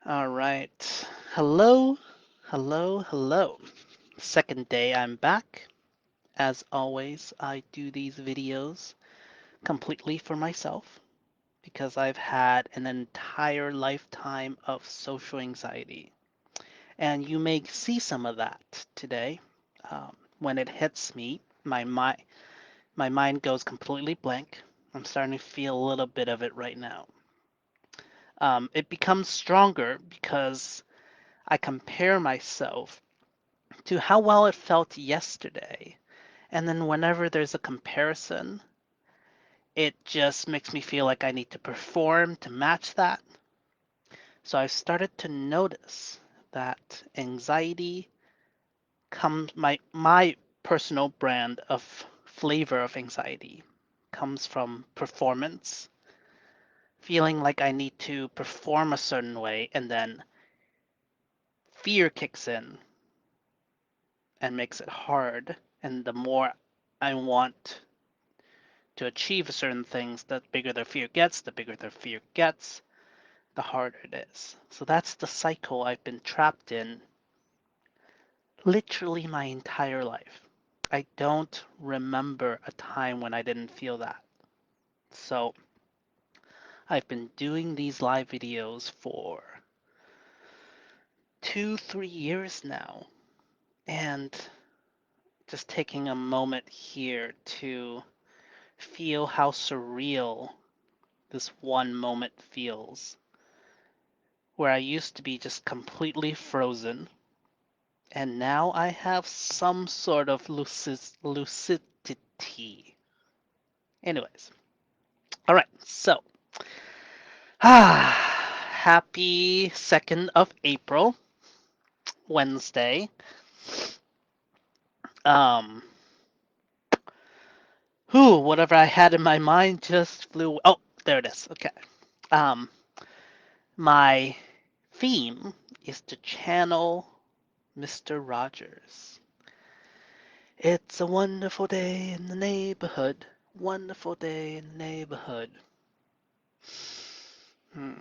All right. Hello, hello. Second day I'm back. As always, I do these videos completely for myself because I've had an entire lifetime of social anxiety. And you may see some of that today. When it hits me, my mind goes completely blank. I'm starting to feel a little bit of it right now. It becomes stronger because I compare myself to how well it felt yesterday. And then whenever there's a comparison, it just makes me feel like I need to perform to match that. So I've started to notice that anxiety comes my personal brand of flavor of anxiety comes from performance, feeling like I need to perform a certain way, and then fear kicks in and makes it hard. And the more I want to achieve certain things, the bigger their fear gets, the harder it is. So that's the cycle I've been trapped in literally my entire life. I don't remember a time when I didn't feel that. So I've been doing these live videos for 2, 3 years now, and just taking a moment here to feel how surreal this one moment feels, where I used to be just completely frozen, and now I have some sort of lucidity. Anyways, all right, so happy 2nd of April, Wednesday. Um, whatever I had in my mind just flew. Oh, there it is. Okay. Um, my theme is to channel Mr. Rogers. It's a wonderful day in the neighborhood. Wonderful day in the neighborhood. Hmm.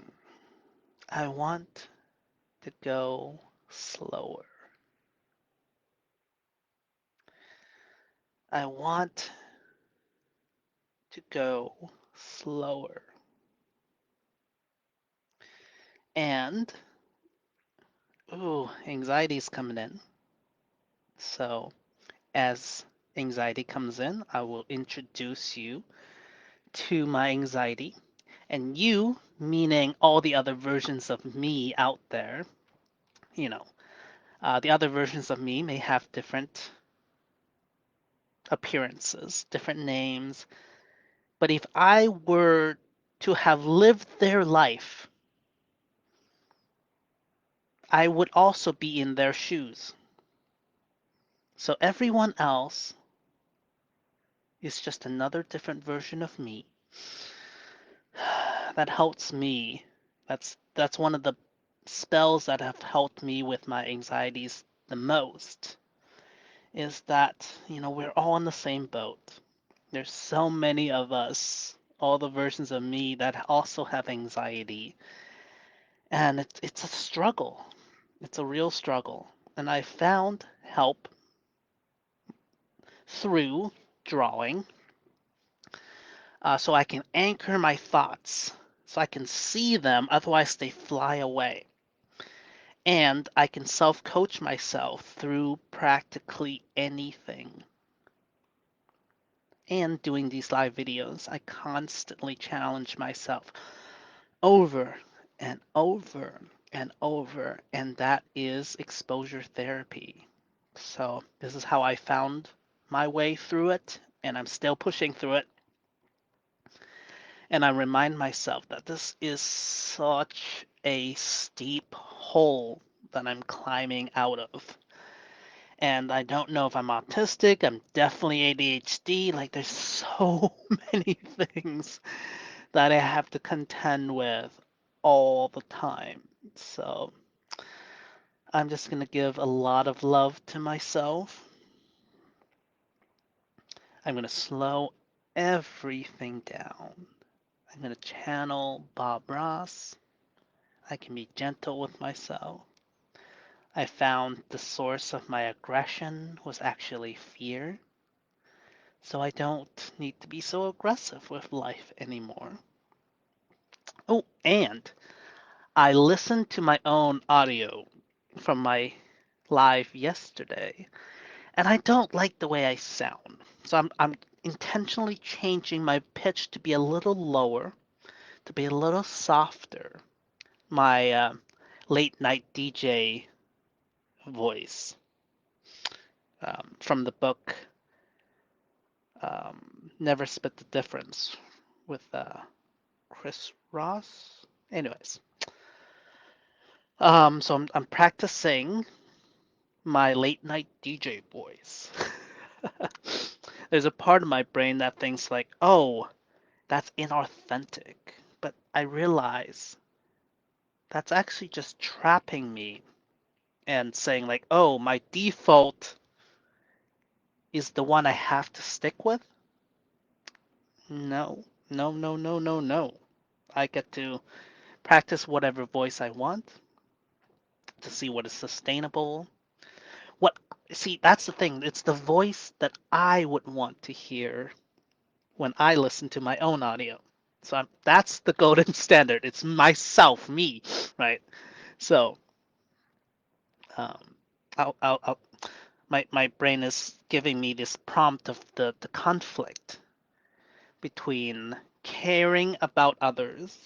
I want to go slower. I want to go slower. And, anxiety's coming in. So, as anxiety comes in, I will introduce you to my anxiety. And you, meaning all the other versions of me out there, you know, the other versions of me may have different appearances, different names. But if I were to have lived their life, I would also be in their shoes. So everyone else is just another different version of me. That helps me. That's one of the spells that have helped me with my anxieties the most. Is that, we're all in the same boat. There's so many of us, all the versions of me that also have anxiety. And it's a struggle. It's a real struggle. And I found help through drawing, so I can anchor my thoughts, so I can see them, otherwise they fly away. And I can self coach myself through practically anything. And doing these live videos, I constantly challenge myself over and over and over, and that is exposure therapy. So, this is how I found my way through it, and I'm still pushing through it. And I remind myself that this is such a steep hole that I'm climbing out of. And I don't know if I'm autistic, I'm definitely ADHD. Like, there's so many things that I have to contend with all the time. So, I'm just going to give a lot of love to myself. I'm going to slow everything down. I'm going to channel Bob Ross. I can be gentle with myself. I found the source of my aggression was actually fear, so I don't need to be so aggressive with life anymore. Oh, and I listened to my own audio from my live yesterday, and I don't like the way I sound. So I'm intentionally changing my pitch to be a little lower, to be a little softer. My late night DJ voice from the book Never Split the Difference with Chris Ross. Anyways, so I'm practicing my late night DJ voice. There's a part of my brain that thinks like, oh, that's inauthentic. But I realize that's actually just trapping me and saying like, oh, my default is the one I have to stick with. No, no, no, no, no, no. I get to practice whatever voice I want to see what is sustainable. What See, that's the thing. It's the voice that I would want to hear when I listen to my own audio. So that's the golden standard. It's myself, me, right? So um, I'll my brain is giving me this prompt of the conflict between caring about others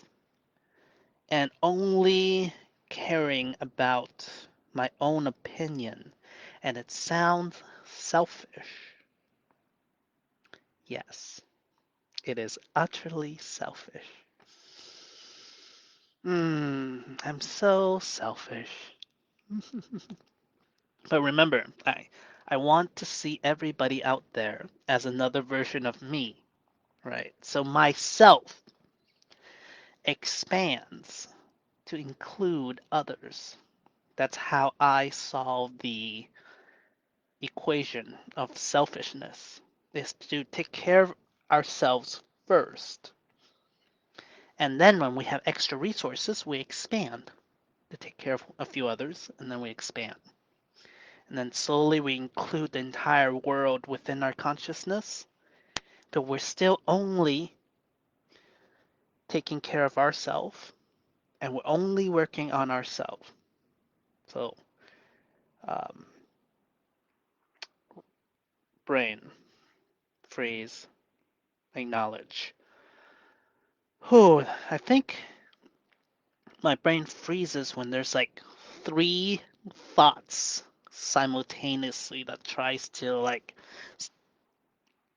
and only caring about my own opinion. And it sounds selfish. Yes, it is utterly selfish. I'm so selfish. But remember, I want to see everybody out there as another version of me, right? So myself expands to include others. That's how I solve the equation of selfishness, is to take care of ourselves first. And then when we have extra resources, we expand to take care of a few others, and then we expand. And then slowly we include the entire world within our consciousness, but we're still only taking care of ourselves, and we're only working on ourselves. So, um, brain, freeze, acknowledge. Oh, I think my brain freezes when there's like three thoughts simultaneously that tries to like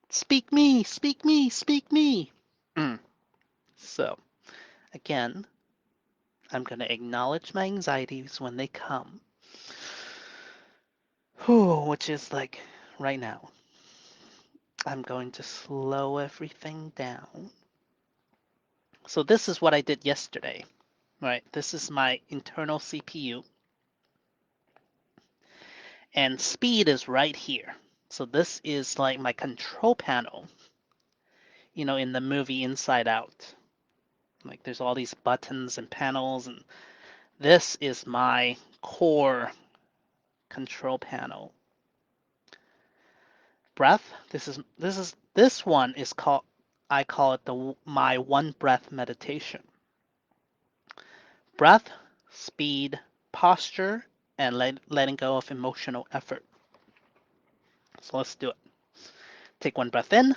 speak me, speak me, speak me. So again, I'm gonna acknowledge my anxieties when they come. Which is like right now. I'm going to slow everything down. So this is what I did yesterday, right? This is my internal CPU, and speed is right here. So this is like my control panel, in the movie Inside Out. Like there's all these buttons and panels, and this is my core control panel. Breath. This one is called, I call it my one breath meditation. Breath, speed, posture, and letting go of emotional effort. So let's do it. Take one breath in.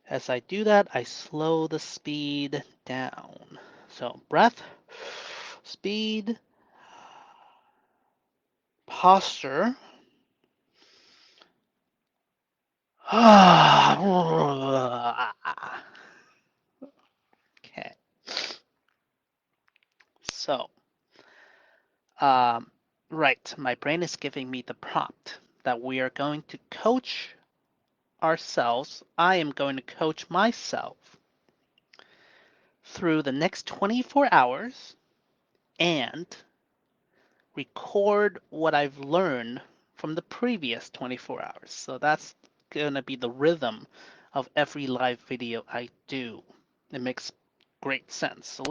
As I do that, I slow the speed down. So breath, speed, posture. Okay. So, um, right, my brain is giving me the prompt that we are going to coach ourselves. I am going to coach myself through the next 24 hours and record what I've learned from the previous 24 hours. So that's going to be the rhythm of every live video I do. It makes great sense. So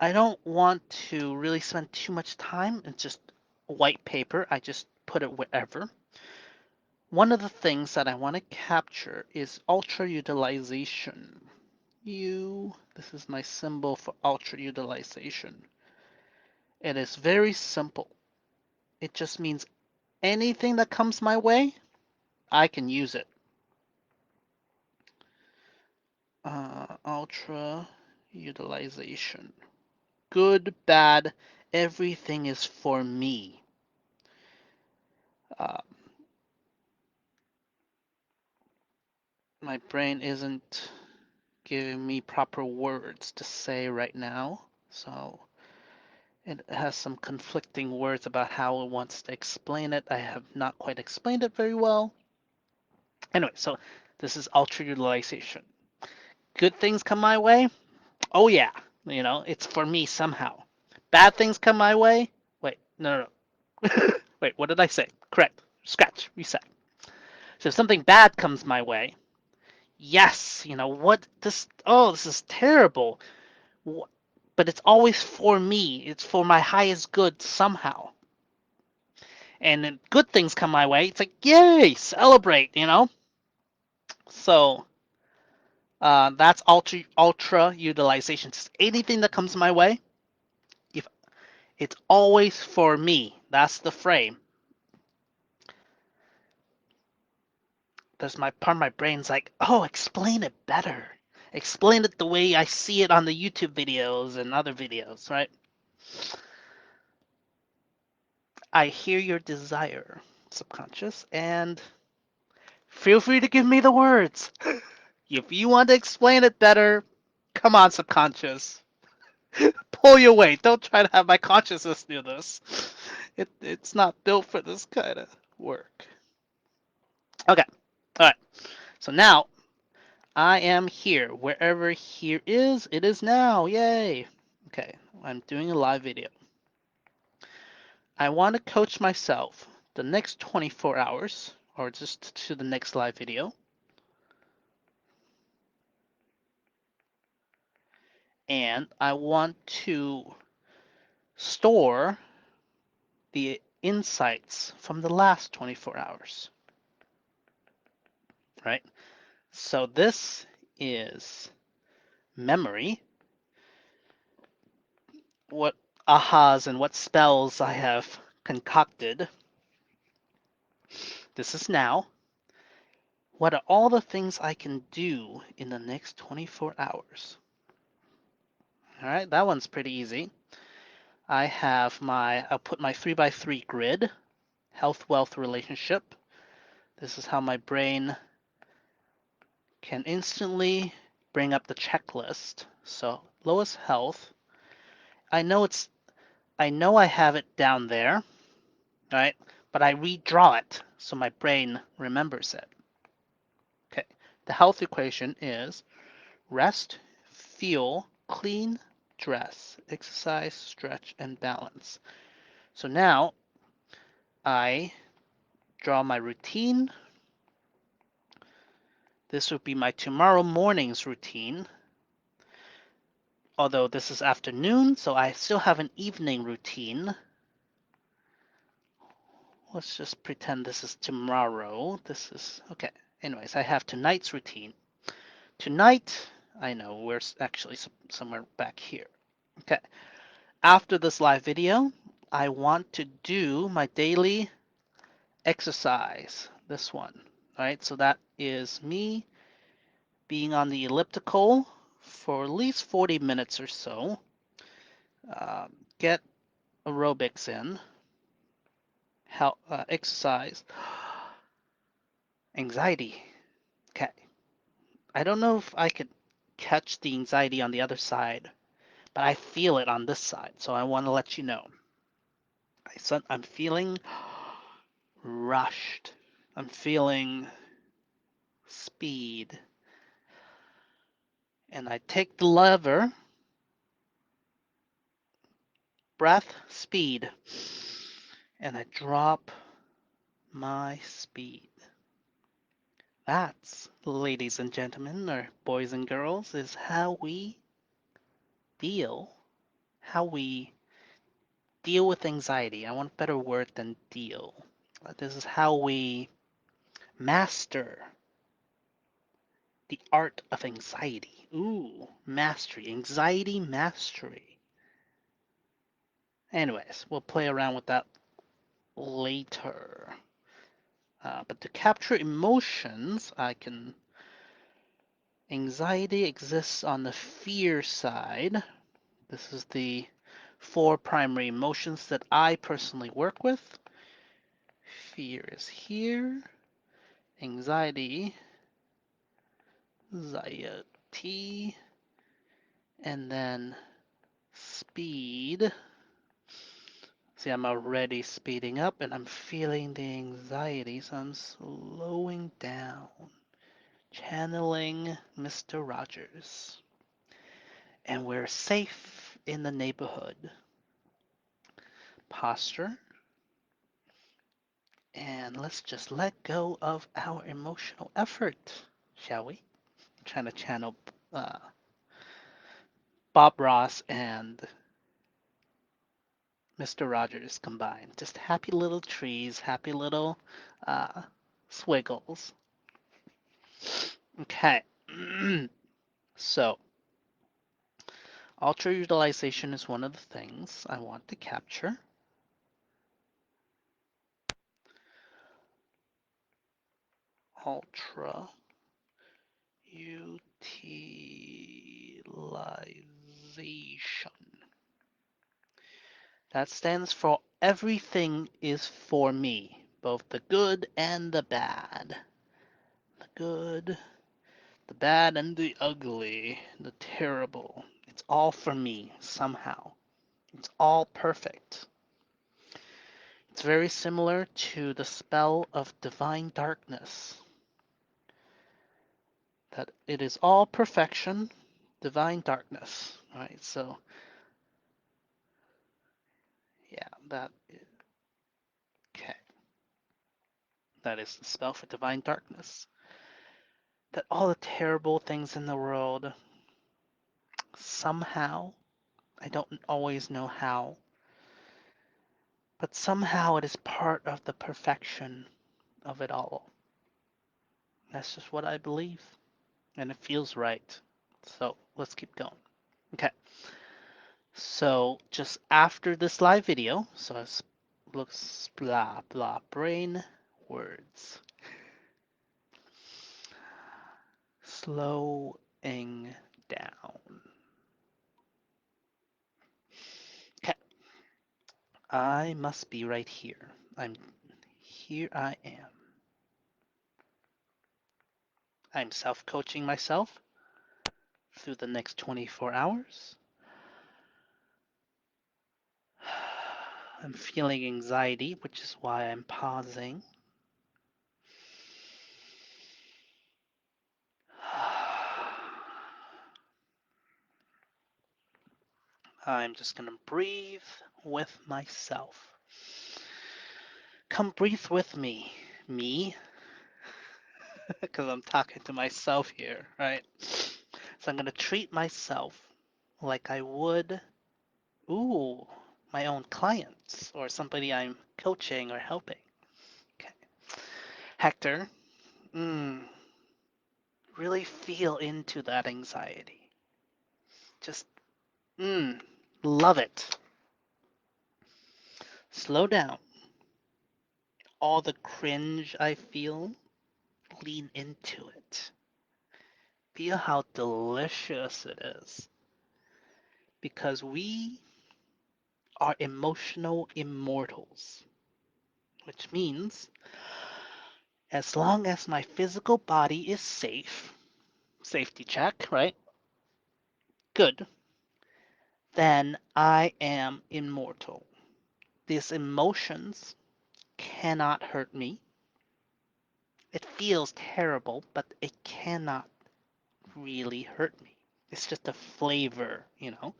I don't want to really spend too much time in just white paper. I just put it wherever. One of the things that I want to capture is ultra utilization. This is my symbol for ultra utilization. It is very simple. It just means anything that comes my way, I can use it. Ultra utilization. Good, bad, everything is for me. Uh, my brain isn't giving me proper words to say right now, so it has some conflicting words about how it wants to explain it. I have not quite explained it very well. Anyway, so this is ultra utilization. Good things come my way. Oh yeah, it's for me somehow. Bad things come my way. Wait, no, no, no. Wait, what did I say? Correct. Scratch. Reset. So if something bad comes my way, yes, what this? Oh, this is terrible. But it's always for me. It's for my highest good somehow. And then good things come my way. It's like yay, celebrate. So that's ultra utilization. Just anything that comes my way, if it's always for me. That's the frame. There's my part of my brain's like, oh, explain it better. Explain it the way I see it on the YouTube videos and other videos, right? I hear your desire, subconscious, and feel free to give me the words. If you want to explain it better, come on, subconscious. Pull your weight. Don't try to have my consciousness do this. It's not built for this kind of work. Okay. All right. So now I am here. Wherever here is, it is now. Yay. Okay. I'm doing a live video. I want to coach myself the next 24 hours or just to the next live video. And I want to store the insights from the last 24 hours, right? So this is memory, what ahas and what spells I have concocted. This is now. What are all the things I can do in the next 24 hours? All right, that one's pretty easy. I'll put my 3x3 grid, health, wealth, relationship. This is how my brain can instantly bring up the checklist. So lowest health, I know I have it down there, right? But I redraw it so my brain remembers it. Okay, the health equation is rest, fuel, clean, dress, exercise, stretch, and balance. So now I draw my routine. This would be my tomorrow morning's routine. Although this is afternoon, so I still have an evening routine. Let's just pretend this is tomorrow. Okay. Anyways, I have tonight's routine. Tonight, I know we're actually somewhere back here. Okay. After this live video, I want to do my daily exercise. This one. All right. So that is me being on the elliptical for at least 40 minutes or so. Get aerobics in. Exercise. Anxiety. Okay. I don't know if I could catch the anxiety on the other side, but I feel it on this side, so I want to let you know. I'm feeling rushed. I'm feeling speed. And I take the lever, breath, speed, and I drop my speed. That's, ladies and gentlemen, or boys and girls, is how we feel, how we deal with anxiety. I want a better word than deal. This is how we master the art of anxiety. Ooh, mastery, anxiety mastery. Anyways, we'll play around with that later. But to capture emotions, anxiety exists on the fear side. This is the four primary emotions that I personally work with. Fear is here. Anxiety, anxiety, and then speed. See, I'm already speeding up and I'm feeling the anxiety, so I'm slowing down. Channeling Mr. Rogers. And we're safe in the neighborhood. Posture. And let's just let go of our emotional effort, shall we? I'm trying to channel Bob Ross and Mr. Rogers combined. Just happy little trees, happy little uh, swiggles. Okay. So, ultra utilization is one of the things I want to capture. Ultra utilization. That stands for everything is for me, both the good and the bad. The good, the bad, and the ugly, the terrible. It's all for me somehow. It's all perfect. It's very similar to the spell of divine darkness. That it is all perfection, divine darkness. Right? So, yeah, okay. That is the spell for divine darkness. That all the terrible things in the world, somehow, I don't always know how, but somehow it is part of the perfection of it all. That's just what I believe, and it feels right. So let's keep going. Okay, so just after this live video, so it looks blah blah brain words. Slowing down. Okay, I must be right here. Here I am. I'm self-coaching myself through the next 24 hours. I'm feeling anxiety, which is why I'm pausing. I'm just going to breathe with myself. Come breathe with me. Me? Because I'm talking to myself here, right? So I'm going to treat myself like I would, ooh, my own clients or somebody I'm coaching or helping. Okay. Hector, really feel into that anxiety. Just, love it. Slow down. All the cringe I feel, lean into it. Feel how delicious it is. Because we are emotional immortals, which means as long as my physical body is safe, safety check, right? Good. Then I am immortal. These emotions cannot hurt me. It feels terrible, but it cannot really hurt me. It's just a flavor, you know?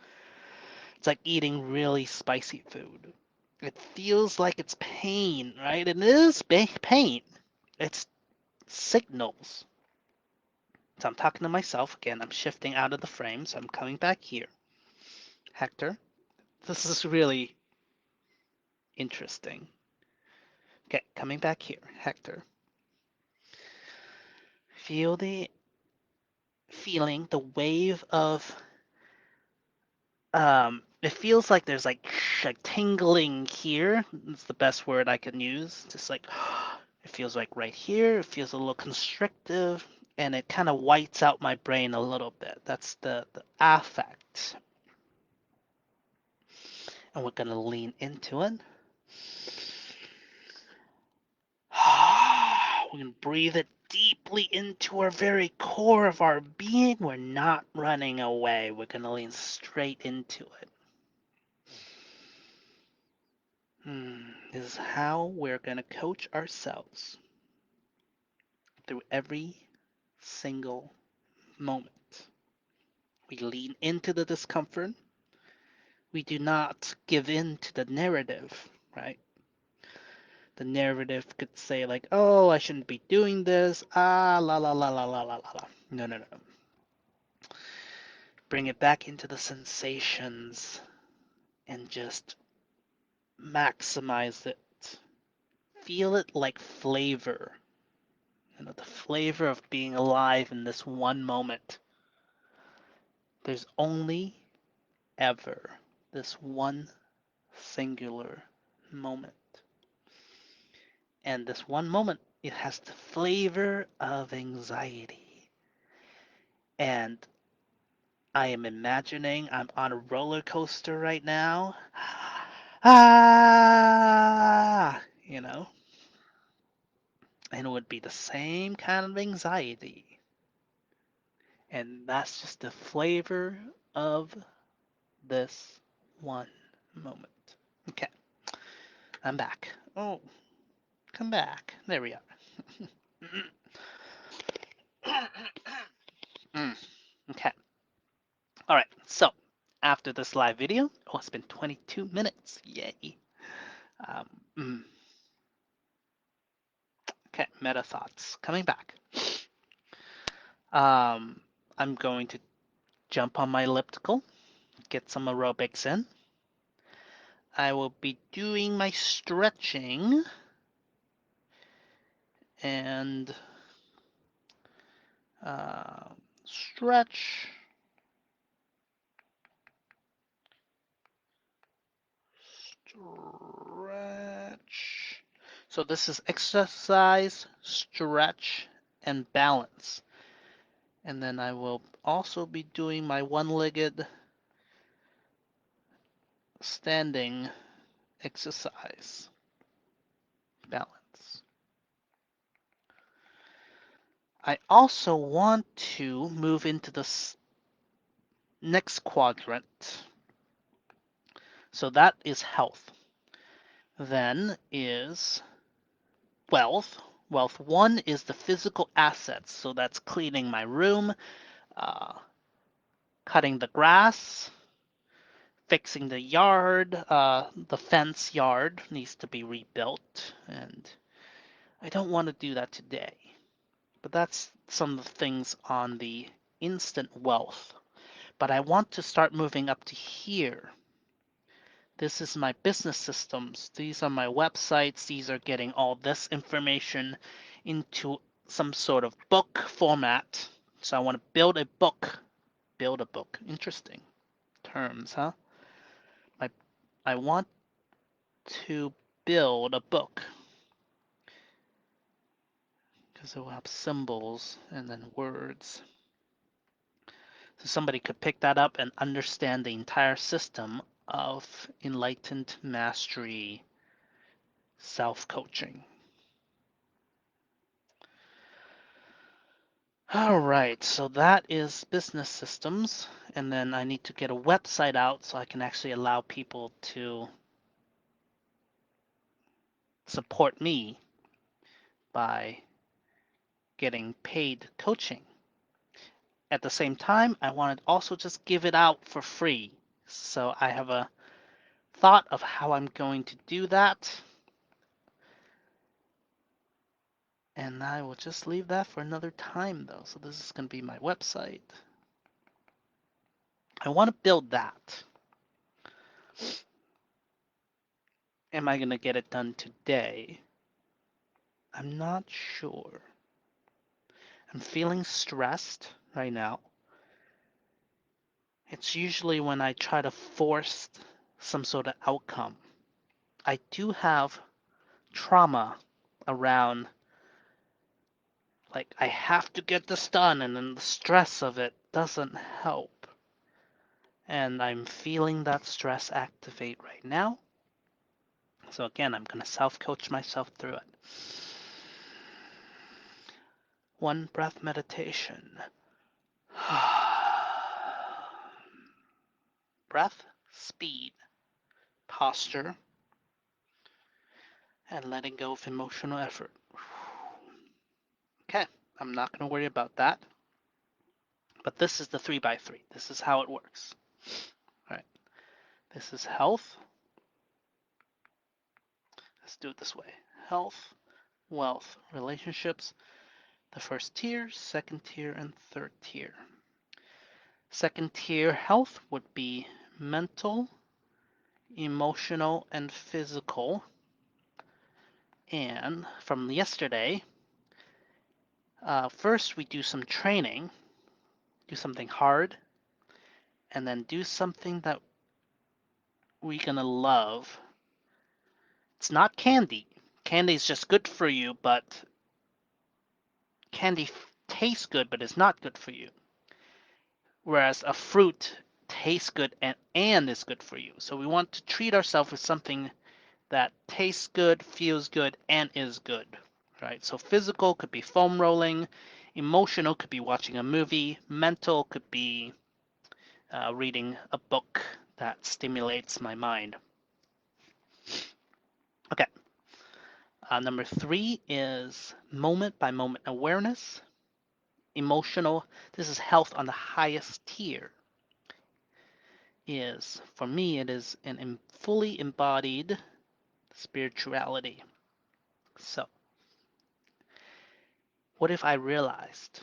It's like eating really spicy food. It feels like it's pain, right? It is pain. It's signals. So I'm talking to myself again. I'm shifting out of the frame, so I'm coming back here. Hector, this is really interesting. Okay, coming back here. Hector, feel the feeling, the wave of it feels like there's like tingling here. It's the best word I can use. Just like it feels like right here. It feels a little constrictive, and it kind of whites out my brain a little bit. That's the affect, and we're gonna lean into it. We're gonna breathe it deeply into our very core of our being. We're not running away. We're gonna lean straight into it. This is how we're going to coach ourselves through every single moment. We lean into the discomfort. We do not give in to the narrative, right? The narrative could say, like, oh, I shouldn't be doing this. Ah, la la la la la la la la. No, no, no. Bring it back into the sensations and just maximize it. Feel it like flavor. You know, the flavor of being alive in this one moment. There's only ever this one singular moment. And this one moment, it has the flavor of anxiety. And I am imagining I'm on a roller coaster right now. Ah, you know, and it would be the same kind of anxiety. And that's just the flavor of this one moment. Okay, I'm back. Oh, come back. There we are. Mm, okay. All right. So after this live video, oh, it's been 22 minutes. Yay. Um, mm, okay. Meta thoughts. Coming back. I'm going to jump on my elliptical, get some aerobics in. I will be doing my stretching and uh, stretch. Stretch. So this is exercise, stretch, and balance. And then I will also be doing my one-legged standing exercise, balance. I also want to move into the next quadrant. So that is health. Then is wealth. Wealth one is the physical assets. So that's cleaning my room, uh, cutting the grass, fixing the yard. The fence yard needs to be rebuilt, and I don't want to do that today. But that's some of the things on the instant wealth. But I want to start moving up to here. This is my business systems. These are my websites. These are getting all this information into some sort of book format. So I want to build a book. Build a book. Interesting terms, huh? I, I want to build a book because it will have symbols and then words. So somebody could pick that up and understand the entire system of enlightened mastery self-coaching. All right, so that is business systems, and then I need to get a website out so I can actually allow people to support me by getting paid coaching. At the same time, I want to also just give it out for free. So I have a thought of how I'm going to do that. And I will just leave that for another time though. So this is going to be my website. I want to build that. Am I going to get it done today? I'm not sure. I'm feeling stressed right now. It's usually when I try to force some sort of outcome. I do have trauma around, like, I have to get this done, and then the stress of it doesn't help. And I'm feeling that stress activate right now. So again, I'm going to self-coach myself through it. One breath meditation. Breath, speed, posture, and letting go of emotional effort. Okay, I'm not going to worry about that. But this is the 3x3. This is how it works. All right. This is health. Let's do it this way. Health, wealth, relationships, the first tier, second tier, and third tier. Second tier health would be mental, emotional, and physical. And from yesterday, first we do some training, do something hard, and then do something that we're gonna love. It's not candy. Candy is just good for you, but candy tastes good, but it's not good for you. Whereas a fruit tastes good and is good for you. So we want to treat ourselves with something that tastes good, feels good, and is good. Right? So physical could be foam rolling, emotional could be watching a movie, mental could be reading a book that stimulates my mind. Okay. Number 3 is moment by moment awareness. Emotional, this is health on the highest tier. Is, for me, it is an fully embodied spirituality. So, what if I realized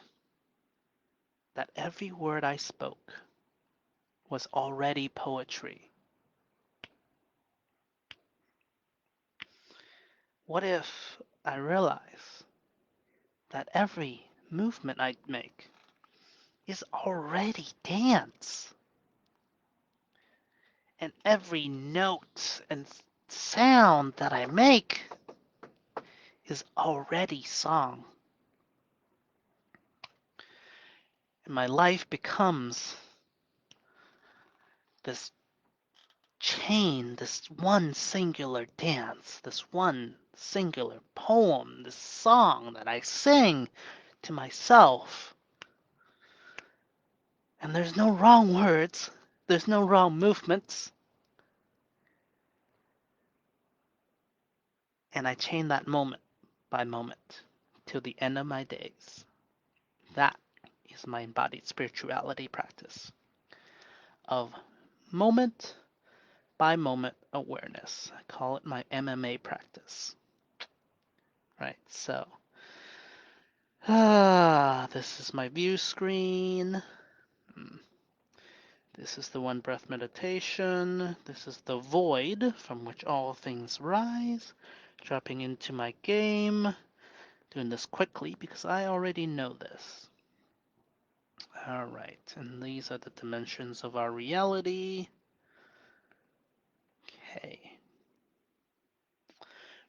that every word I spoke was already poetry? What if I realized that every movement I make is already dance? And every note and sound that I make is already song. And my life becomes this chain, this one singular dance, this one singular poem, this song that I sing to myself. And there's no wrong words, there's no wrong movements. And I chain that moment by moment till the end of my days. That is my embodied spirituality practice of moment by moment awareness. I call it my MMA practice. Right, so this is my view screen. This is the one breath meditation. This is the void from which all things rise. Dropping into my game. Doing this quickly because I already know this. Alright, and these are the dimensions of our reality. Okay.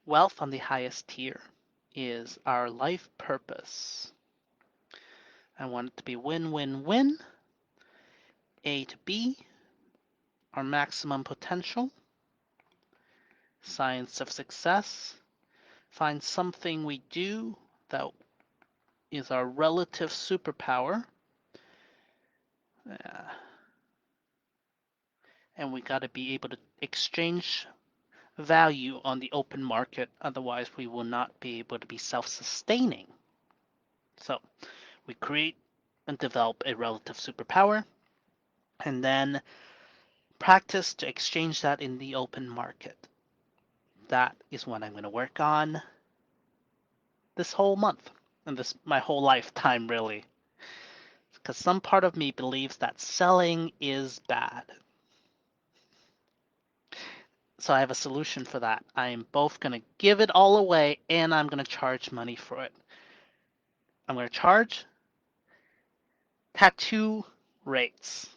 Wealth on the highest tier is our life purpose. I want it to be win-win-win. A to B, our maximum potential. Science of success. Find something we do that is our relative superpower. And we got to be able to exchange value on the open market. Otherwise, we will not be able to be self-sustaining. So we create and develop a relative superpower and then practice to exchange that in the open market. That is what I'm going to work on this whole month and this my whole lifetime, really. Because some part of me believes that selling is bad. So I have a solution for that. I am both going to give it all away and I'm going to charge money for it. I'm going to charge tattoo rates.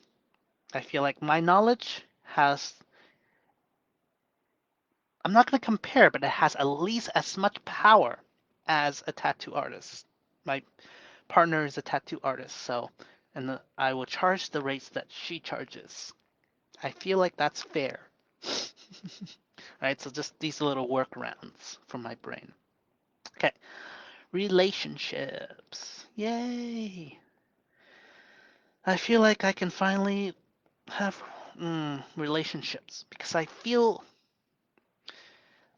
I feel like my knowledge has, I'm not going to compare, but it has at least as much power as a tattoo artist. My partner is a tattoo artist, so, and I will charge the rates that she charges. I feel like that's fair. Right, so just these little workarounds from my brain. Okay, relationships. Yay! I feel like I can finally have relationships because I feel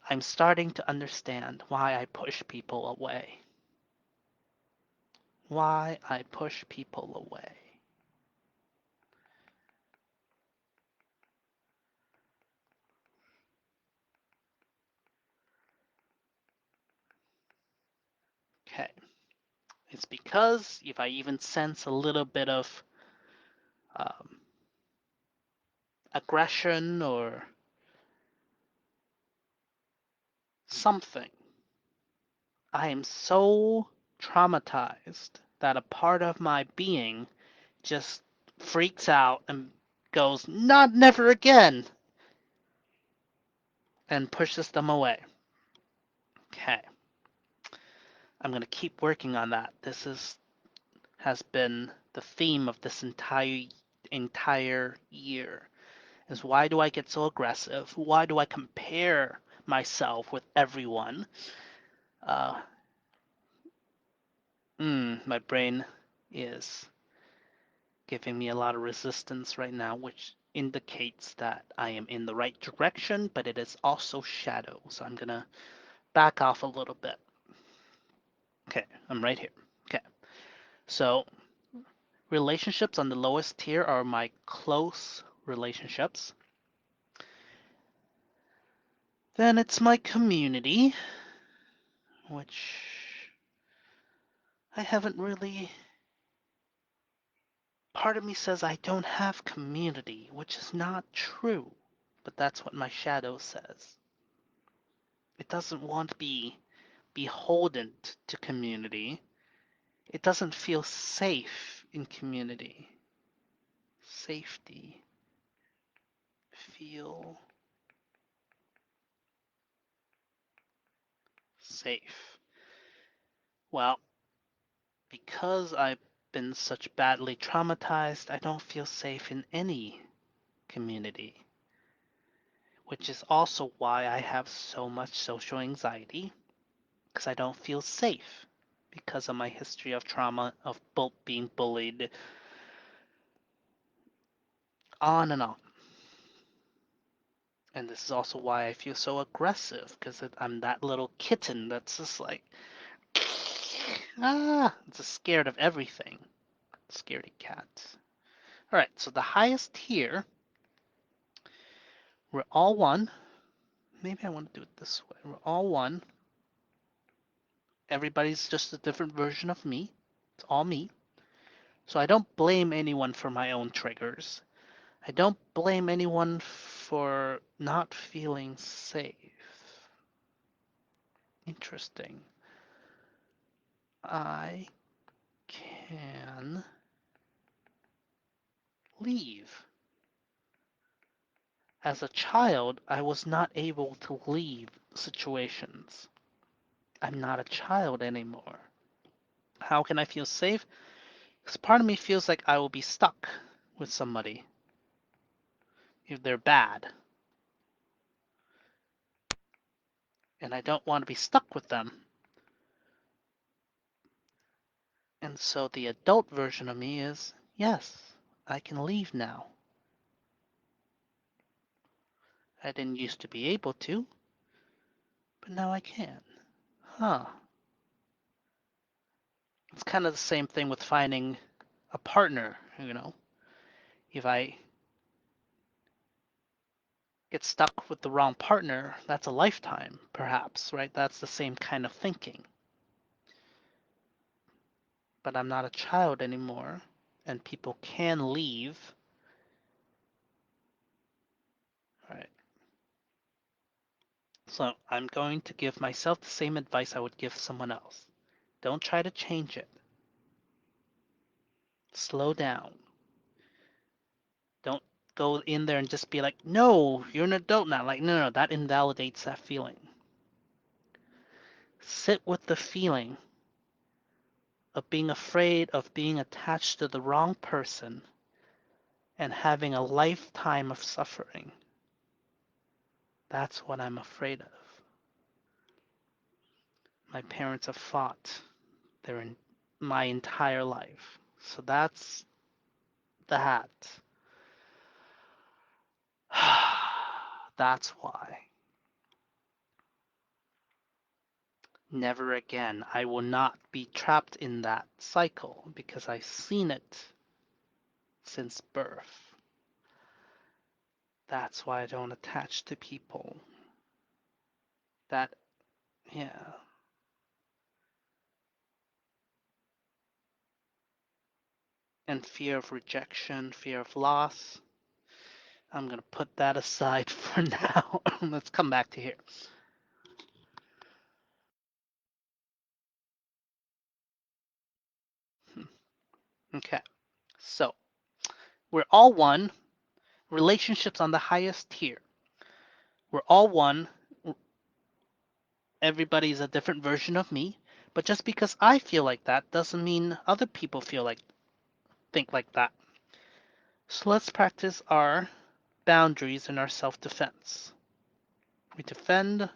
I'm starting to understand why I push people away. Why I push people away. Okay, it's because if I even sense a little bit of um, aggression or something, I am so traumatized that a part of my being just freaks out and goes, not never again, and pushes them away. Okay, I'm gonna keep working on that. This has been the theme of this entire year. Is why do I get so aggressive? Why do I compare myself with everyone? Uh, my brain is giving me a lot of resistance right now, which indicates that I am in the right direction, but it is also shadow. So I'm gonna back off a little bit. Okay, I'm right here. Okay, so relationships on the lowest tier are my close relationships. Then it's my community, which I haven't really. Part of me says I don't have community, which is not true, but that's what my shadow says. It doesn't want to be beholden to community. It doesn't feel safe in community. Safety. Feel safe. Well, because I've been such badly traumatized, I don't feel safe in any community, which is also why I have so much social anxiety, because I don't feel safe because of my history of trauma, of being bullied, on and on. And this is also why I feel so aggressive, because I'm that little kitten that's just like, just scared of everything. Scaredy cat. All right, so the highest here, we're all one. Maybe I want to do it this way. We're all one. Everybody's just a different version of me. It's all me. So I don't blame anyone for my own triggers. I don't blame anyone for not feeling safe. Interesting. I can leave. As a child, I was not able to leave situations. I'm not a child anymore. How can I feel safe? Because part of me feels like I will be stuck with somebody if they're bad. And I don't want to be stuck with them. And so the adult version of me is, yes, I can leave now. I didn't used to be able to, but now I can. Huh. It's kind of the same thing with finding a partner, you know. If I get stuck with the wrong partner, that's a lifetime, perhaps, right? That's the same kind of thinking. But I'm not a child anymore, and people can leave. Right. So I'm going to give myself the same advice I would give someone else. Don't try to change it. Slow down. Don't go in there and just be like, no, you're an adult now. Like, no, that invalidates that feeling. Sit with the feeling of being afraid of being attached to the wrong person and having a lifetime of suffering. That's what I'm afraid of. My parents have fought my entire life. So that's that. That's why. Never again. I will not be trapped in that cycle because I've seen it since birth. That's why I don't attach to people. That, yeah. And fear of rejection, fear of loss. I'm going to put that aside for now. Let's come back to here. Okay. So, we're all one. Relationships on the highest tier. We're all one. Everybody's a different version of me. But just because I feel like that doesn't mean other people think like that. So let's practice our boundaries and our self-defense. We defend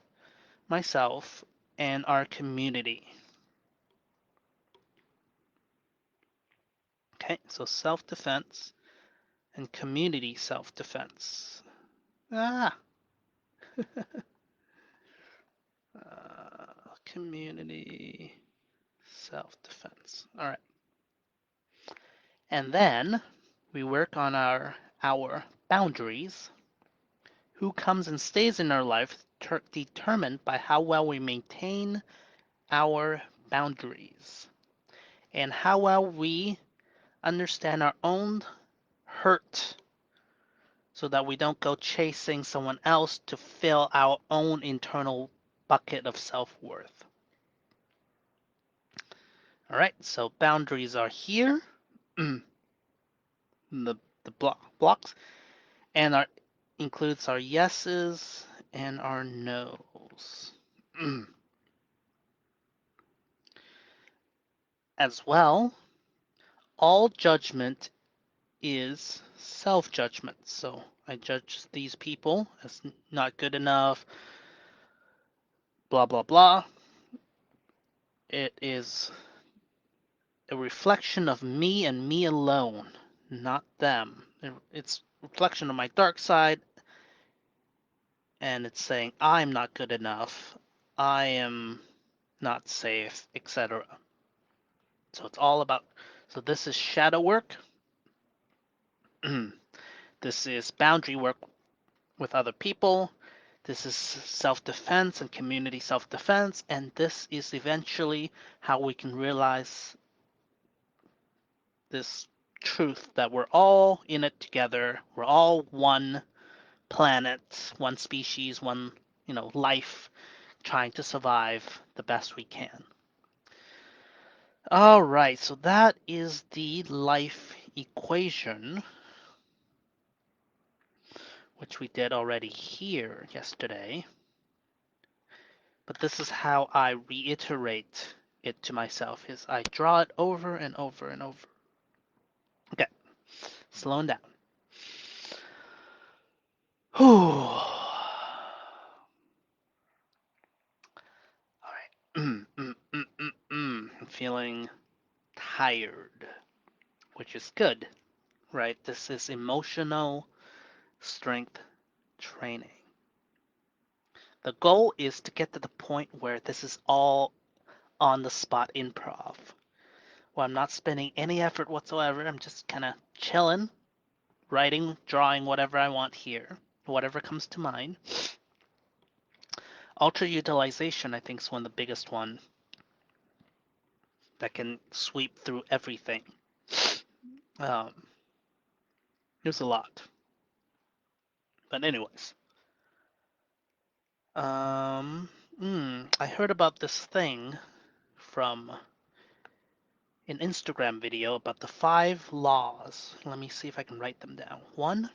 myself and our community. Okay, so self-defense and community self-defense. Ah, community self-defense. All right. And then we work on our boundaries. Who comes and stays in our life determined by how well we maintain our boundaries and how well we understand our own hurt so that we don't go chasing someone else to fill our own internal bucket of self-worth. All right, so boundaries are here, the blocks, and our includes our yeses and our nos. As well, all judgment is self-judgment. So I judge these people as not good enough, blah, blah, blah. It is a reflection of me and me alone, not them. It's a reflection of my dark side, and it's saying I'm not good enough, I am not safe, etc. So it's all about, so this is shadow work. This is boundary work with other people. This is self-defense and community self-defense, and this is eventually how we can realize this truth that we're all in it together. We're all one planet, one species, one, life trying to survive the best we can. All right, so that is the life equation, which we did already here yesterday. But this is how I reiterate it to myself, is I draw it over and over and over. Okay, slowing down. Whew. All right. I'm feeling tired, which is good, right? This is emotional strength training. The goal is to get to the point where this is all on the spot improv, where I'm not spending any effort whatsoever. I'm just kind of chilling, writing, drawing, whatever I want here, whatever comes to mind. Ultra utilization, I think, is one of the biggest one that can sweep through everything. There's a lot. But anyways, I heard about this thing from an Instagram video about the 5 laws. Let me see if I can write them down. One,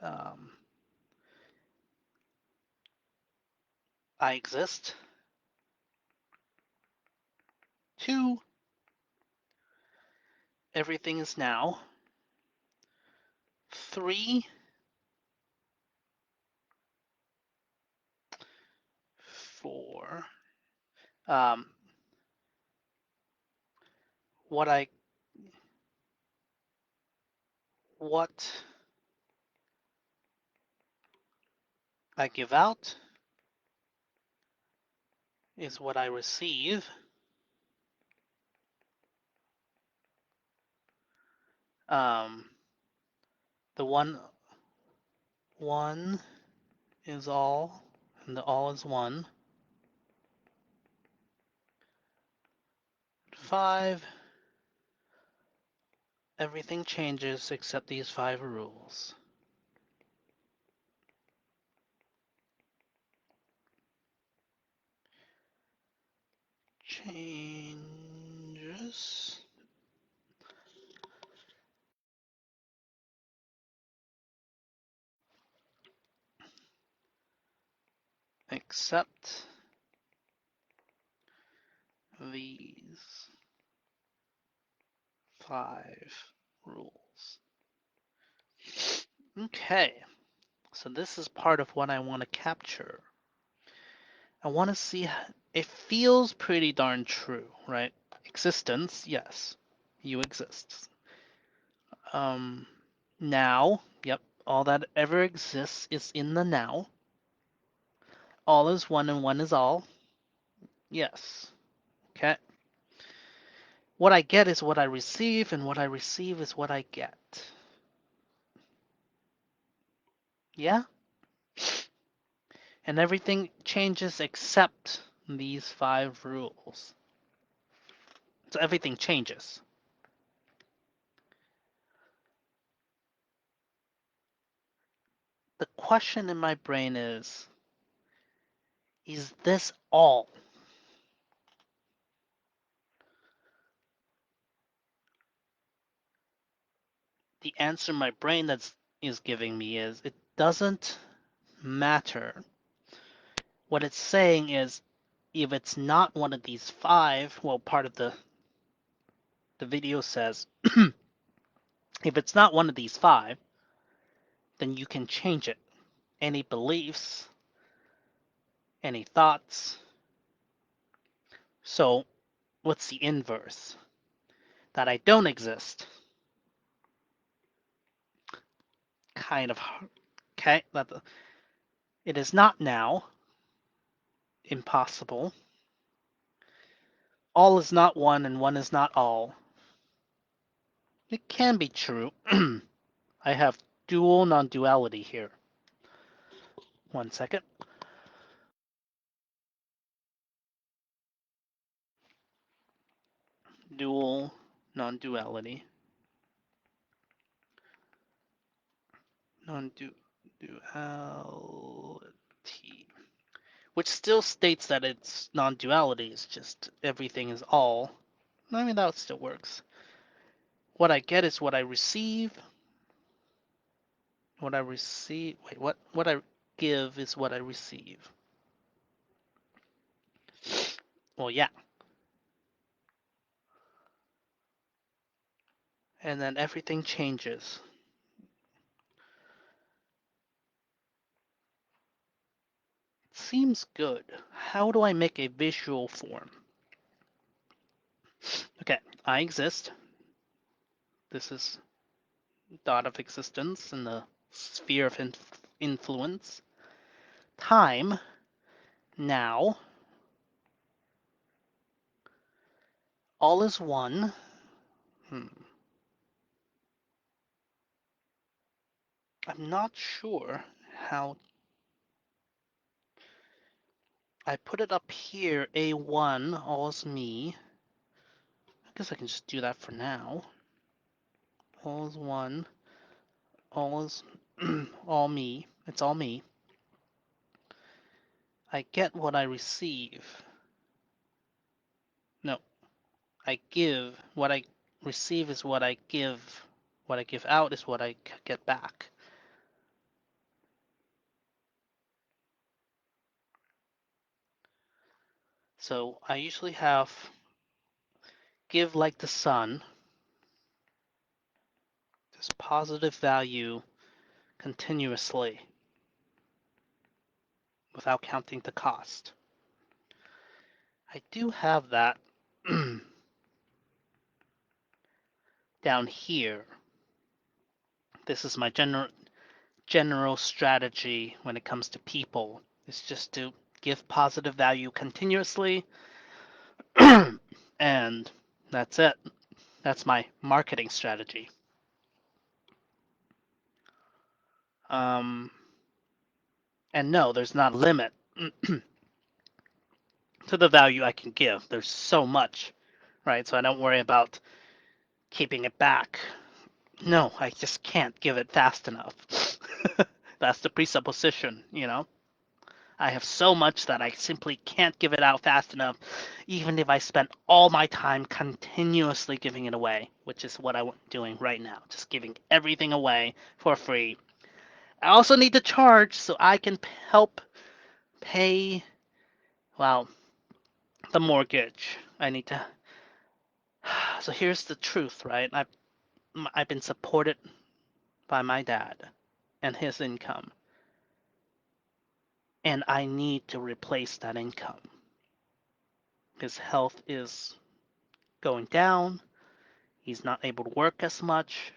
um, I exist. Two, everything is now. Three, four, um, what I what I give out is what I receive. Um, the one is all, and the all is one. 5, everything changes except these 5 rules. Changes except these 5 rules. Okay, so this is part of what I want to capture. I want to see, it feels pretty darn true, right? Existence, yes, you exist. Um, Now, yep, all that ever exists is in the now. All is one and one is all. Yes. Okay. What I get is what I receive, and what I receive is what I get. Yeah? And everything changes except these 5 rules. So everything changes. The question in my brain is this all? The answer my brain is giving me is it doesn't matter. What it's saying is if it's not one of these 5, well, part of the video says if it's not one of these 5, then you can change it. Any beliefs, any thoughts. So what's the inverse? That I don't exist. Kind of. Okay, that it is not now. Impossible. All is not one and one is not all. It can be true. I have dual non-duality here. One second. Dual non-duality. Non-duality. Which still states that it's non-duality. It's just everything is all. I mean, that still works. What I get is what I receive. What I receive. Wait, what I give is what I receive. Well, yeah. And then everything changes. It seems good. How do I make a visual form? Okay, I exist. This is dot of existence in the sphere of influence. Time, now. All is one. I'm not sure how. I put it up here, A1, all is me. I guess I can just do that for now. All is one, all is all me. It's all me. I get what I receive. No, I give. What I receive is what I give. What I give out is what I get back. So I usually have give like the sun, just positive value continuously without counting the cost. I do have that down here. This is my general strategy when it comes to people. It's just to give positive value continuously, and that's it. That's my marketing strategy. And no, there's not a limit to the value I can give. There's so much, right? So I don't worry about keeping it back. No, I just can't give it fast enough. That's the presupposition, you know? I have so much that I simply can't give it out fast enough, even if I spend all my time continuously giving it away, which is what I'm doing right now, just giving everything away for free. I also need to charge so I can help pay, well, the mortgage. I need to. So here's the truth, right? I've been supported by my dad and his income, and I need to replace that income. His health is going down. He's not able to work as much,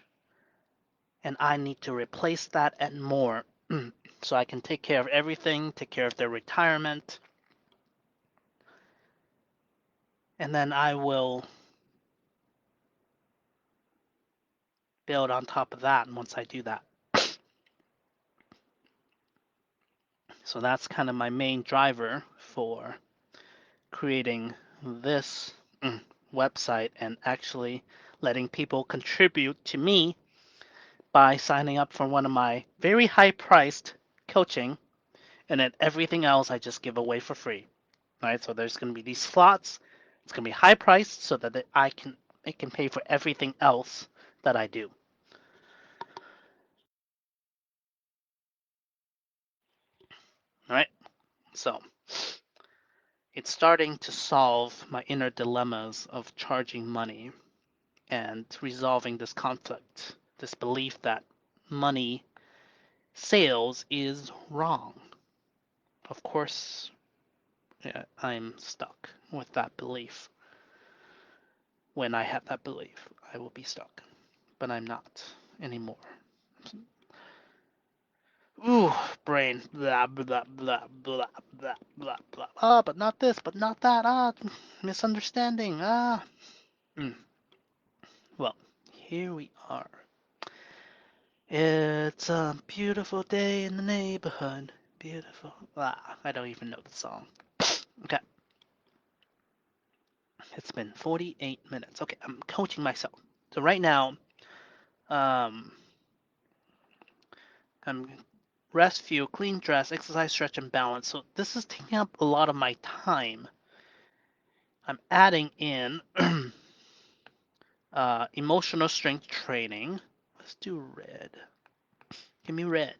and I need to replace that and more so I can take care of everything, take care of their retirement, and then I will build on top of that once I do that. So that's kind of my main driver for creating this website and actually letting people contribute to me by signing up for one of my very high priced coaching, and then everything else I just give away for free. Right? So there's going to be these slots. It's going to be high priced so that it can pay for everything else that I do. All right? So it's starting to solve my inner dilemmas of charging money and resolving this conflict, this belief that money sales is wrong. Of course, yeah, I'm stuck with that belief. When I have that belief, I will be stuck, but I'm not anymore. Ooh, brain, blah, blah, blah, blah, blah, blah, blah. Ah, but not this, but not that. Ah, misunderstanding. Ah. Mm. Well, here we are. It's a beautiful day in the neighborhood. Beautiful. Ah, I don't even know the song. Okay. It's been 48 minutes. Okay, I'm coaching myself. So right now, um, I'm rest, fuel, clean, dress, exercise, stretch, and balance. So this is taking up a lot of my time. I'm adding in emotional strength training. Let's do red. Give me red.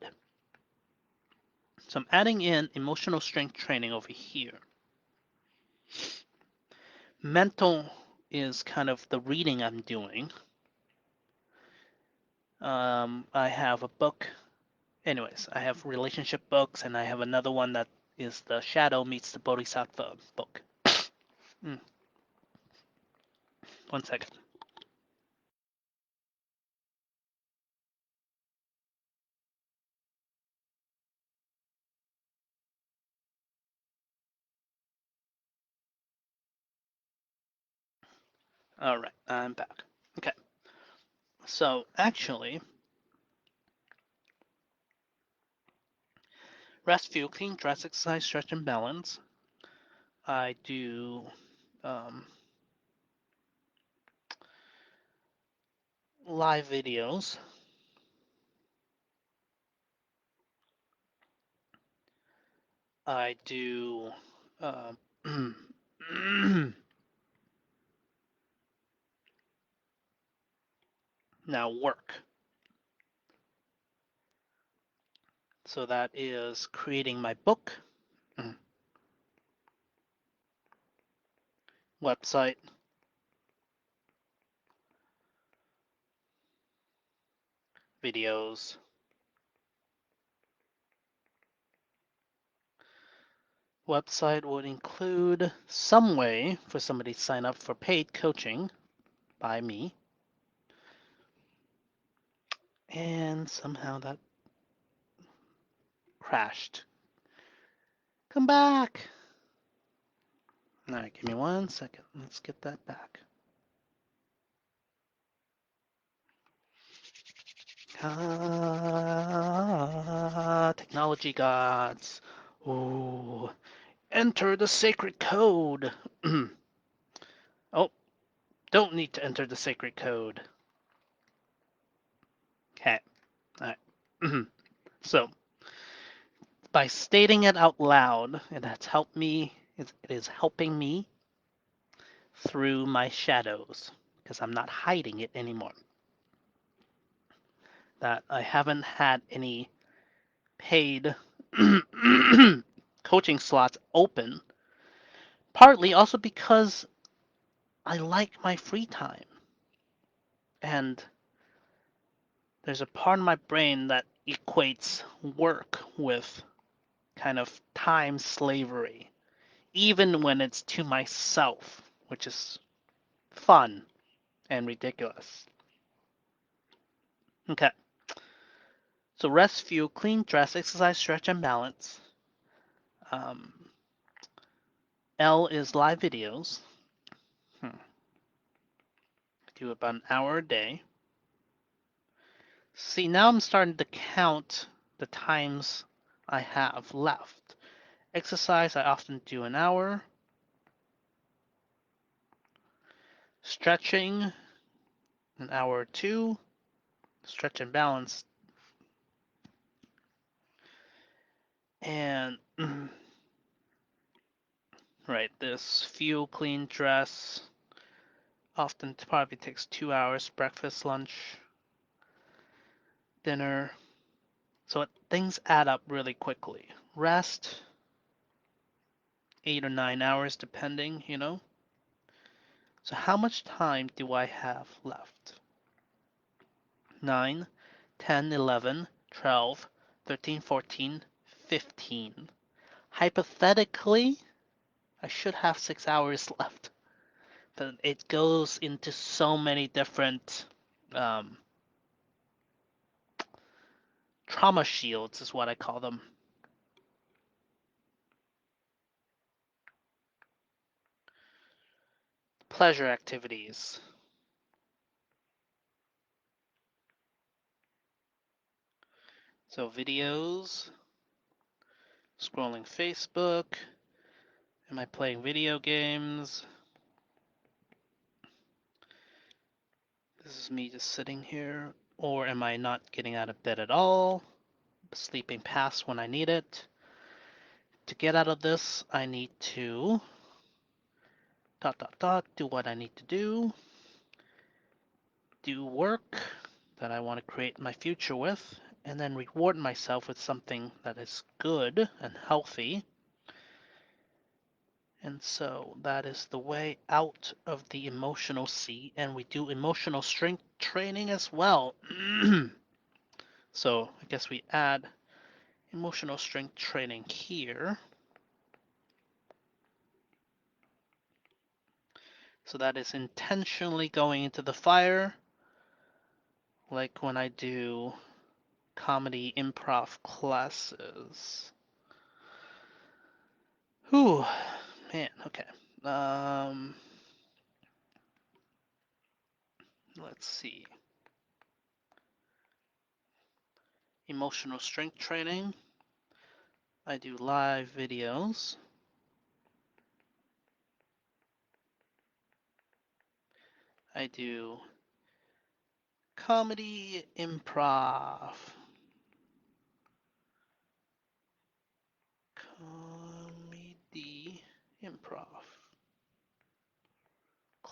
So I'm adding in emotional strength training over here. Mental is kind of the reading I'm doing. I have a book. Anyways, I have relationship books, and I have another one that is the Shadow meets the Bodhisattva book. Mm, 1 second. All right, I'm back. Okay, so actually, rest, fuel, clean, dress, exercise, stretch, and balance. I do um, live videos. I do now work. So that is creating my book, website, videos. Website would include some way for somebody to sign up for paid coaching by me. And somehow that crashed. Come back. All right, give me 1 second. Let's get that back. Technology gods. Ooh. Enter the sacred code. Oh, don't need to enter the sacred code. Okay. All right. So, by stating it out loud, it has helped me. It is helping me through my shadows because I'm not hiding it anymore. That I haven't had any paid coaching slots open, partly also because I like my free time. And there's a part of my brain that equates work with kind of time slavery, even when it's to myself, which is fun and ridiculous. Okay. So rest, fuel, clean, dress, exercise, stretch, and balance. Um, L is live videos. I do about an hour a day. See, now I'm starting to count the times I have left. Exercise, I often do an hour. Stretching, an hour or two. Stretch and balance. And, right, this fuel, clean, dress, often probably takes 2 hours. Breakfast, lunch, dinner. So things add up really quickly. Rest, 8 or 9 hours depending, you know. So how much time do I have left? 9, 10, 11, 12, 13, 14, 15. Hypothetically, I should have 6 hours left. But it goes into so many different trauma shields, is what I call them. Pleasure activities. So videos, scrolling Facebook. Am I playing video games? This is me just sitting here. Or am I not getting out of bed at all? Sleeping past when I need it. To get out of this, I need to ... do what I need to do work that I want to create my future with, and then reward myself with something that is good and healthy. And so that is the way out of the emotional sea, and we do emotional strength training as well. So I guess we add emotional strength training here. So that is intentionally going into the fire, like when I do comedy improv classes. Whew, man, okay. Let's see. Emotional strength training. I do live videos. I do comedy improv.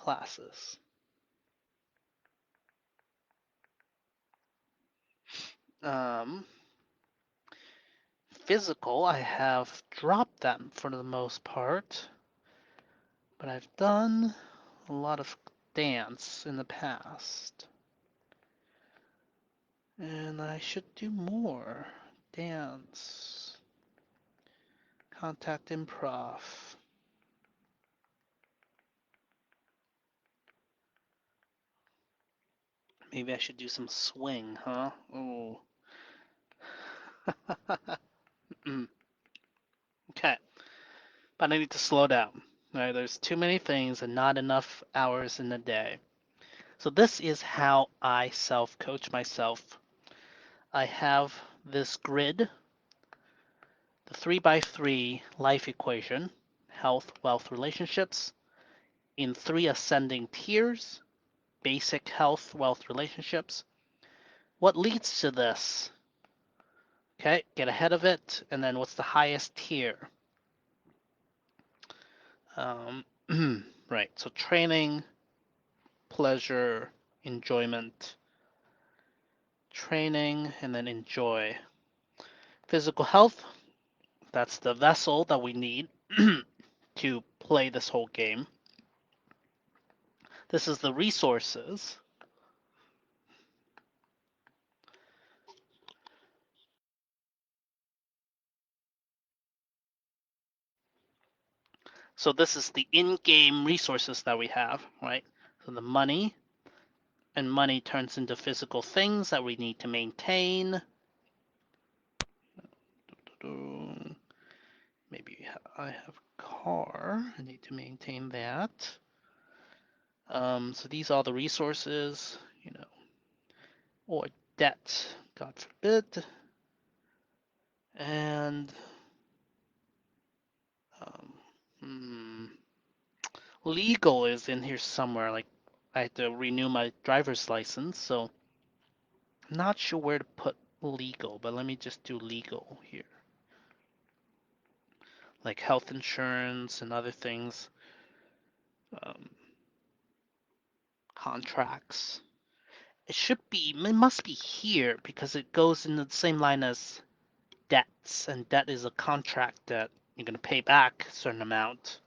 classes. Um, Physical, I have dropped them for the most part, but I've done a lot of dance in the past. And I should do more. Dance. Contact improv. Maybe I should do some swing, huh? Oh. Okay. But I need to slow down. Right? There's too many things and not enough hours in the day. So this is how I self-coach myself. I have this grid, the 3x3 life equation, health, wealth, relationships, in 3 ascending tiers, basic health, wealth, relationships. What leads to this? Okay, get ahead of it, and then what's the highest tier? Um, right, so training, pleasure, enjoyment, training, and then enjoy. Physical health, that's the vessel that we need to play this whole game. This is the resources. So this is the in-game resources that we have, right? So the money, and money turns into physical things that we need to maintain. Maybe I have a car. I need to maintain that. So these are the resources, or debt, God forbid. And um, legal is in here somewhere. Like I have to renew my driver's license, so I'm not sure where to put legal, but let me just do legal here. Like health insurance and other things, um, contracts. It must be here because it goes in the same line as debts, and debt is a contract that you're going to pay back a certain amount.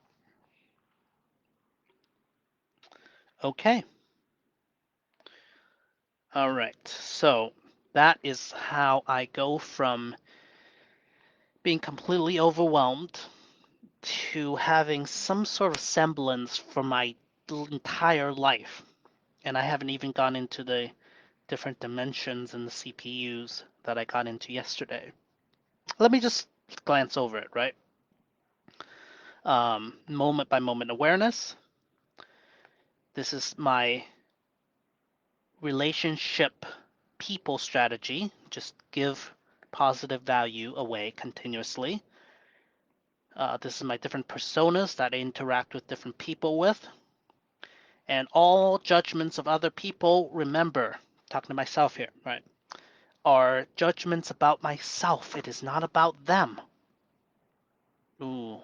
Okay. All right. So that is how I go from being completely overwhelmed to having some sort of semblance for my entire life. And I haven't even gone into the different dimensions in the CPUs that I got into yesterday. Let me just glance over it, right? Moment by moment awareness. This is my relationship people strategy. Just give positive value away continuously. This is my different personas that I interact with different people with. And all judgments of other people, remember, talking to myself here, right, are judgments about myself. It is not about them. Ooh.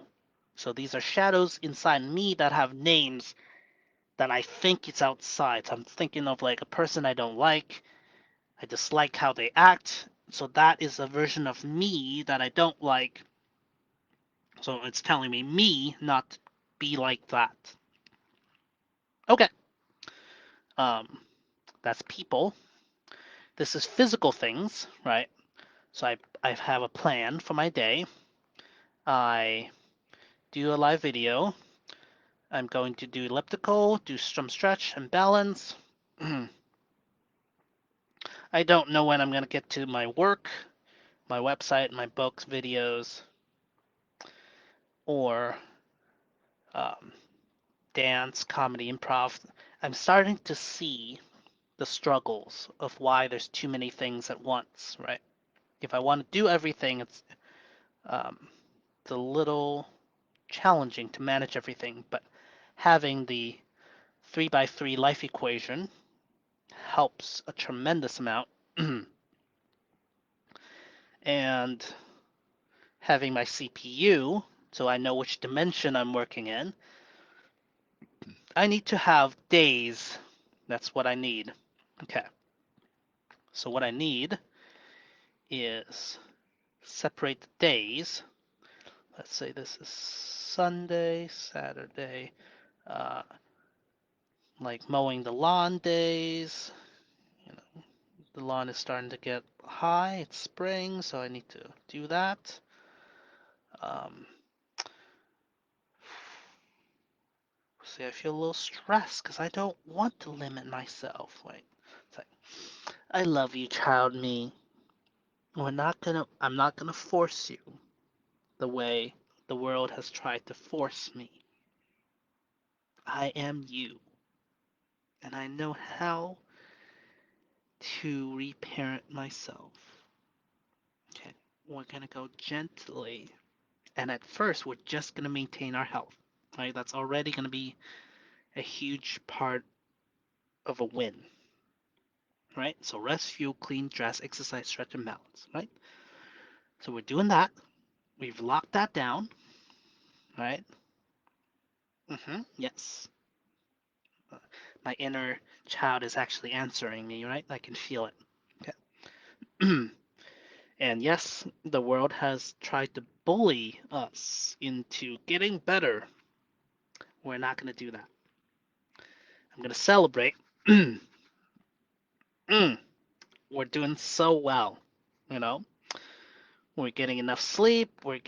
So these are shadows inside me that have names that I think it's outside. So I'm thinking of like a person I don't like. I dislike how they act. So that is a version of me that I don't like. So it's telling me not to be like that. Okay. Um, that's people. This is physical things, right? So I have a plan for my day. I do a live video. I'm going to do elliptical, do some stretch and balance. I don't know when I'm going to get to my work, my website, my books, videos, or um, dance, comedy, improv. I'm starting to see the struggles of why there's too many things at once, right? If I want to do everything, um, it's a little challenging to manage everything, but having the 3x3 life equation helps a tremendous amount. And having my CPU, so I know which dimension I'm working in, I need to have days. That's what I need. Okay. So what I need is separate the days. Let's say this is Sunday, Saturday, uh, like mowing the lawn days. You know, the lawn is starting to get high. It's spring, so I need to do that. Um, See, I feel a little stressed because I don't want to limit myself. Wait, it's like, I love you, child me. I'm not gonna force you the way the world has tried to force me. I am you, and I know how to reparent myself. Okay, we're gonna go gently, and at first we're just gonna maintain our health. Right, that's already gonna be a huge part of a win. Right, so rest, fuel, clean, dress, exercise, stretch, and balance. Right, so we're doing that. We've locked that down. Right. Yes. My inner child is actually answering me. Right, I can feel it. Okay. And yes, the world has tried to bully us into getting better. We're not going to do that. I'm going to celebrate. We're doing so well. You know, we're getting enough sleep. We're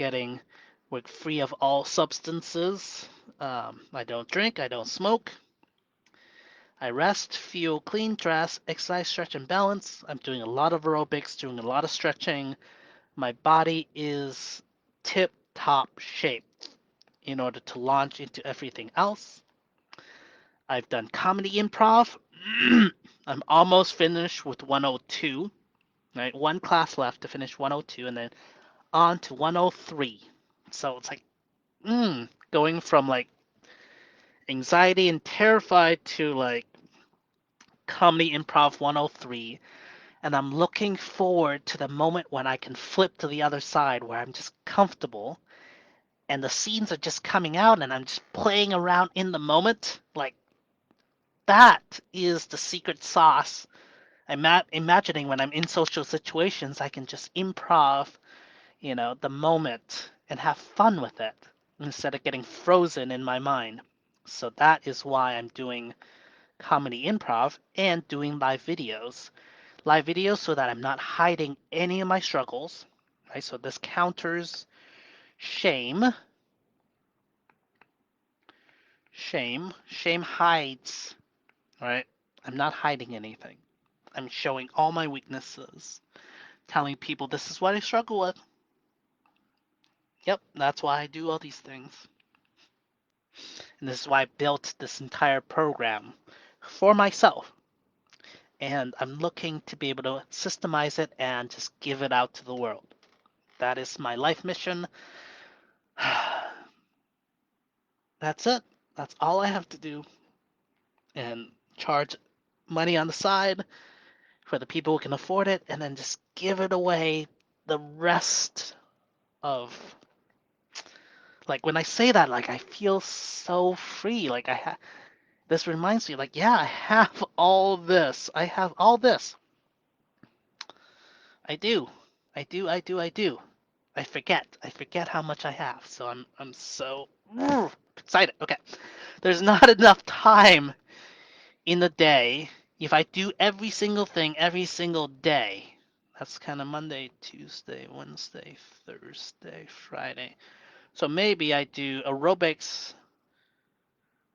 free of all substances. I don't drink. I don't smoke. I rest, feel clean, dress, exercise, stretch, and balance. I'm doing a lot of aerobics, doing a lot of stretching. My body is tip top shape in order to launch into everything else. I've done comedy improv. I'm almost finished with 102. Right, one class left to finish 102, and then on to 103. So it's like, going from like anxiety and terrified to like comedy improv 103. And I'm looking forward to the moment when I can flip to the other side where I'm just comfortable and the scenes are just coming out and I'm just playing around in the moment. Like, that is the secret sauce. I'm imagining when I'm in social situations, I can just improv, the moment and have fun with it instead of getting frozen in my mind. So that is why I'm doing comedy improv and doing live videos. Live videos so that I'm not hiding any of my struggles. Right? So this counters shame. Shame hides, right? I'm not hiding anything. I'm showing all my weaknesses, telling people this is what I struggle with. Yep, that's why I do all these things. And this is why I built this entire program for myself. And I'm looking to be able to systemize it and just give it out to the world. That is my life mission. That's it. That's all I have to do. And charge money on the side for the people who can afford it, and then just give it away the rest of, like, when I say that, like, I feel so free. Like, this reminds me, like, yeah, I have all this. I have all this. I do. I do. I forget. I forget how much I have. So I'm so excited. Okay. There's not enough time in the day. If I do every single thing every single day, that's kind of Monday, Tuesday, Wednesday, Thursday, Friday. So maybe I do aerobics.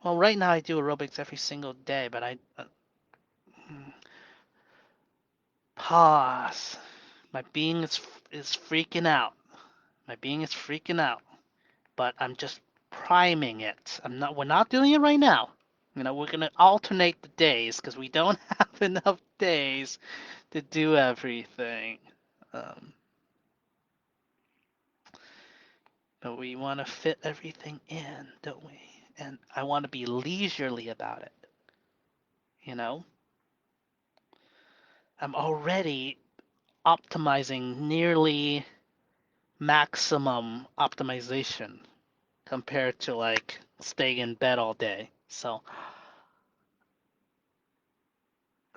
Well, right now I do aerobics every single day, but I pause. My being is freaking out. My being is freaking out, but I'm just priming it. We're not doing it right now. We're gonna alternate the days because we don't have enough days to do everything. Um, but we want to fit everything in, don't we? And I want to be leisurely about it. You know, I'm already optimizing nearly maximum optimization compared to like staying in bed all day. So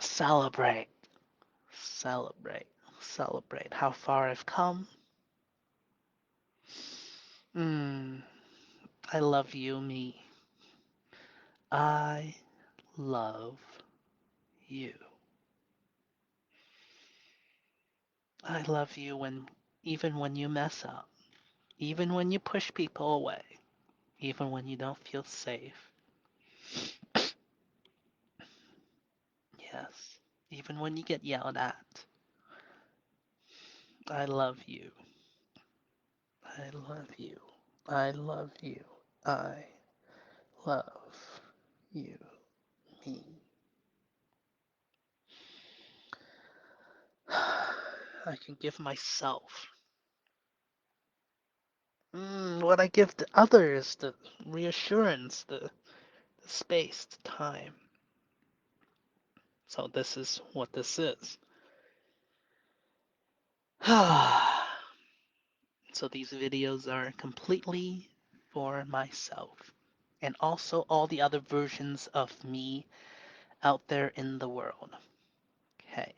celebrate, celebrate, celebrate how far I've come. Mm, I love you, me. I love you. I love you even when you mess up, even when you push people away, even when you don't feel safe. Yes, even when you get yelled at. I love you. I love you. I love you. I love you, me. I can give myself what I give to others, the reassurance, the space, the time. So this is what this is. So these videos are completely for myself and also all the other versions of me out there in the world. Okay.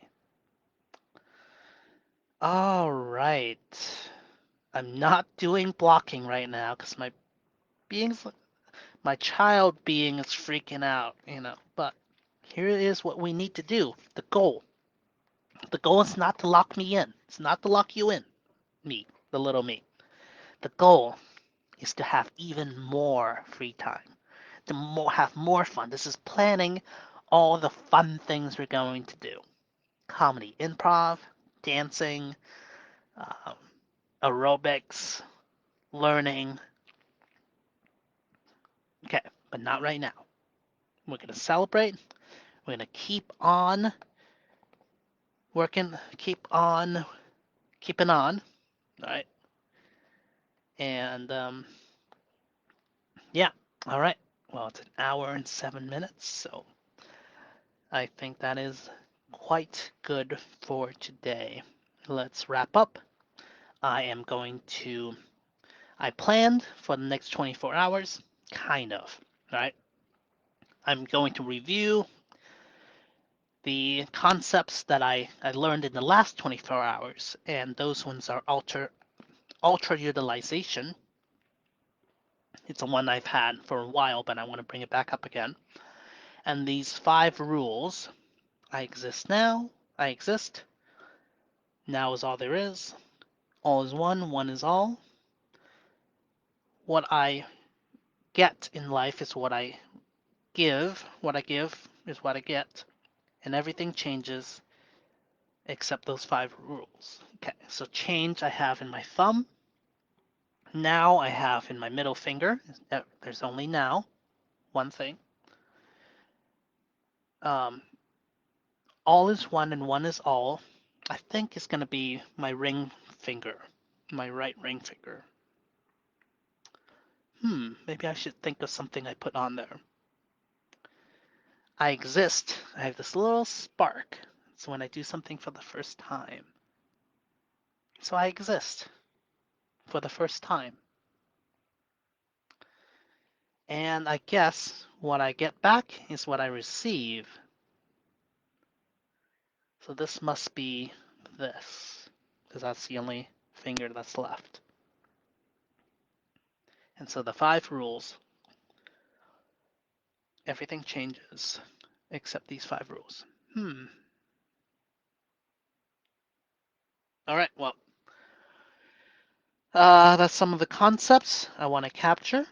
All right. I'm not doing blocking right now because being's my child being is freaking out, But here is what we need to do. The goal. The goal is not to lock me in. It's not to lock you in. Me, the little me. The goal is to have even more free time, to have more fun. This is planning all the fun things we're going to do. Comedy, improv, dancing, um, aerobics, learning. Okay, but not right now. We're going to celebrate. We're going to keep on working, keeping on, all right? And yeah, all right. Well, it's an hour and 7 minutes, so I think that is quite good for today. Let's wrap up. I am going to, I planned for the next 24 hours, kind of, right? I'm going to review the concepts that I learned in the last 24 hours, and those ones are ultra utilization. It's a one I've had for a while, but I want to bring it back up again. And these 5 rules: I exist now, I exist, now is all there is, all is one, one is all. What I get in life is what I give is what I get, and everything changes except those 5 rules. Okay, so change I have in my thumb, now I have in my middle finger. There's only now, one thing. Um, all is one and one is all. I think it's going to be my ring finger, my right ring finger. Maybe I should think of something I put on there. I exist. I have this little spark. It's when I do something for the first time. So I exist for the first time. And I guess what I get back is what I receive. So this must be this, because that's the only finger that's left. And so the 5 rules, everything changes except these 5 rules. All right, well, that's some of the concepts I want to capture.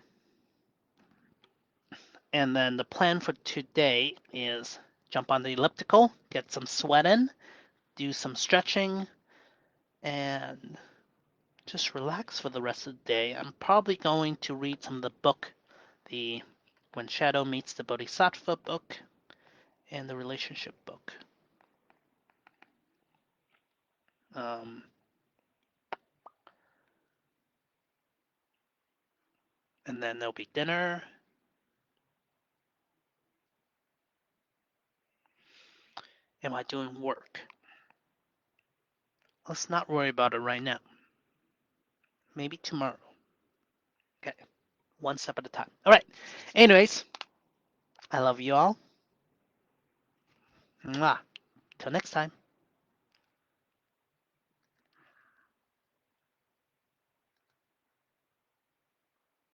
And then the plan for today is jump on the elliptical, get some sweat in, do some stretching, and just relax for the rest of the day. I'm probably going to read some of the book, the When Shadow Meets the Bodhisattva book, and the relationship book. Um, and then there'll be dinner. Am I doing work? Let's not worry about it right now. Maybe tomorrow. Okay, one step at a time. All right. Anyways, I love you all. Mwah. Till next time.